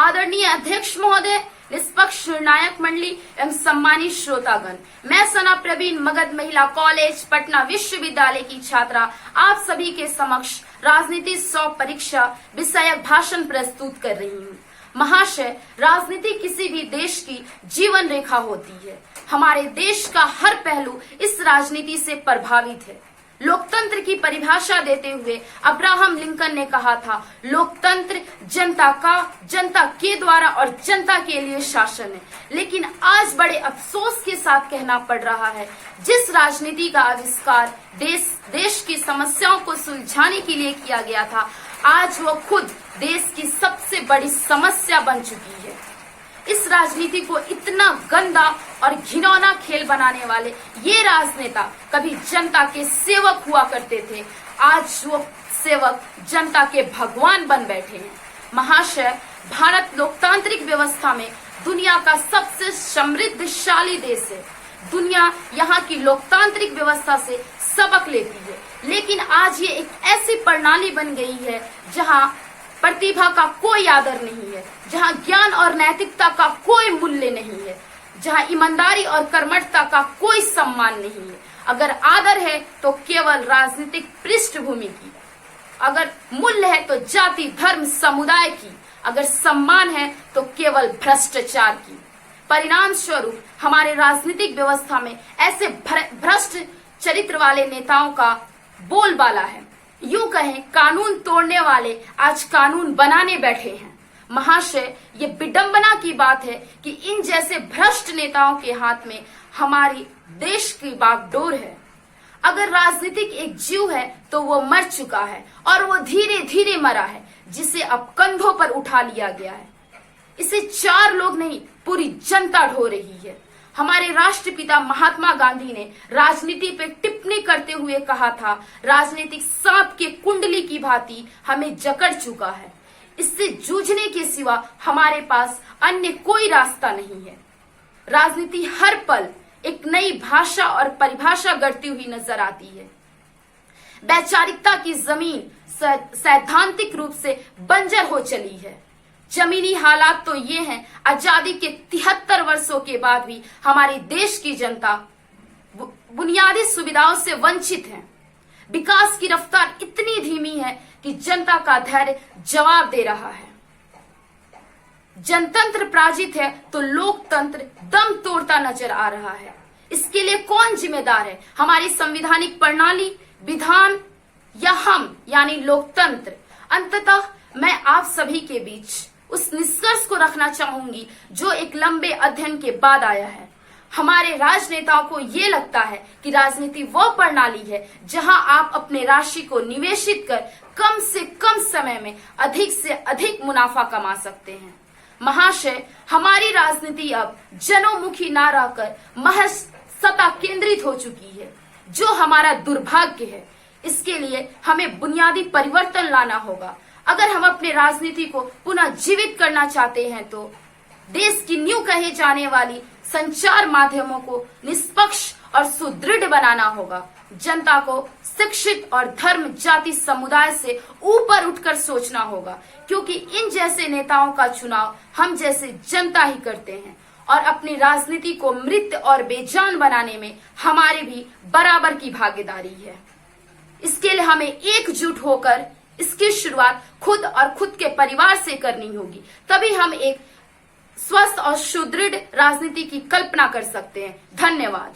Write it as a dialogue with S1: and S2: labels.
S1: आदरणीय अध्यक्ष महोदय, निष्पक्ष निर्णायक मंडली एवं सम्मानित श्रोतागण, मैं सना प्रवीण मगध महिला कॉलेज पटना विश्वविद्यालय की छात्रा आप सभी के समक्ष राजनीति 100 परीक्षा विषयक भाषण प्रस्तुत कर रही हूँ। महाशय, राजनीति किसी भी देश की जीवन रेखा होती है। हमारे देश का हर पहलू इस राजनीति से प्रभावित है। लोकतंत्र की परिभाषा देते हुए अब्राहम लिंकन ने कहा था, लोकतंत्र जनता का, जनता के द्वारा और जनता के लिए शासन है। लेकिन आज बड़े अफसोस के साथ कहना पड़ रहा है, जिस राजनीति का आविष्कार देश की समस्याओं को सुलझाने के लिए किया गया था, आज वो खुद देश की सबसे बड़ी समस्या बन चुकी है। इस राजनीति को इतना गंदा और घिनौना खेल बनाने वाले ये राजनेता कभी जनता के सेवक हुआ करते थे, आज वो सेवक जनता के भगवान बन बैठे हैं। महाशय, भारत लोकतांत्रिक व्यवस्था में दुनिया का सबसे समृद्धशाली देश है। दुनिया यहाँ की लोकतांत्रिक व्यवस्था से सबक लेती है, लेकिन आज ये एक ऐसी प्रणाली बन गई है जहाँ प्रतिभा का कोई आदर नहीं है, जहाँ ज्ञान और नैतिकता का कोई मूल्य नहीं है, जहाँ ईमानदारी और कर्मठता का कोई सम्मान नहीं है। अगर आदर है तो केवल राजनीतिक पृष्ठभूमि की, अगर मूल्य है तो जाति धर्म समुदाय की, अगर सम्मान है तो केवल भ्रष्टाचार की। परिणाम स्वरूप हमारे राजनीतिक व्यवस्था में ऐसे भ्रष्ट चरित्र वाले नेताओं का बोलबाला है। यूं कहें, कानून तोड़ने वाले आज कानून बनाने बैठे हैं। महाशय, ये विडंबना की बात है कि इन जैसे भ्रष्ट नेताओं के हाथ में हमारी देश की बागडोर है। अगर राजनीतिक एक जीव है तो वो मर चुका है और वो धीरे धीरे मरा है, जिसे अब कंधों पर उठा लिया गया है। इसे 4 लोग नहीं, पूरी जनता ढो रही है। हमारे राष्ट्रपिता महात्मा गांधी ने राजनीति पे टिप्पणी करते हुए कहा था, राजनीतिक सांप के कुंडली की भांति हमें जकड़ चुका है। इससे जूझने के सिवा हमारे पास अन्य कोई रास्ता नहीं है। राजनीति हर पल एक नई भाषा और परिभाषा गढ़ती हुई नजर आती है। वैचारिकता की जमीन सैद्धांतिक रूप से बंजर हो चली है। जमीनी हालात तो ये हैं, आजादी के 73 वर्षों के बाद भी हमारे देश की जनता बुनियादी सुविधाओं से वंचित है। विकास की रफ्तार इतनी धीमी है कि जनता का धैर्य जवाब दे रहा है। जनतंत्र पराजित है तो लोकतंत्र दम तोड़ता नजर आ रहा है। इसके लिए कौन जिम्मेदार है? हमारी संवैधानिक प्रणाली, विधान या हम यानी लोकतंत्र? अंततः मैं आप सभी के बीच उस निष्कर्ष को रखना चाहूंगी जो एक लंबे अध्ययन के बाद आया है। हमारे राजनेताओं को ये लगता है कि राजनीति वो प्रणाली है जहां आप अपने राशि को निवेशित कर कम से कम समय में अधिक से अधिक मुनाफा कमा सकते हैं। महाशय, हमारी राजनीति अब जनोमुखी ना रहकर महज सत्ता केंद्रित हो चुकी है, जो हमारा दुर्भाग्य है। इसके लिए हमें बुनियादी परिवर्तन लाना होगा। अगर हम अपने राजनीति को पुनः जीवित करना चाहते हैं तो देश की नींव कहे जाने वाली संचार माध्यमों को निष्पक्ष और सुदृढ़ बनाना होगा। जनता को शिक्षित और धर्म जाति समुदाय से ऊपर उठकर सोचना होगा, क्योंकि इन जैसे नेताओं का चुनाव हम जैसे जनता ही करते हैं और अपनी राजनीति को मृत और बेजान बनाने में हमारे भी बराबर की भागीदारी है। इसके लिए हमें एकजुट होकर इसकी शुरुआत खुद और खुद के परिवार से करनी होगी। तभी हम एक स्वस्थ और सुदृढ़ राजनीति की कल्पना कर सकते हैं। धन्यवाद।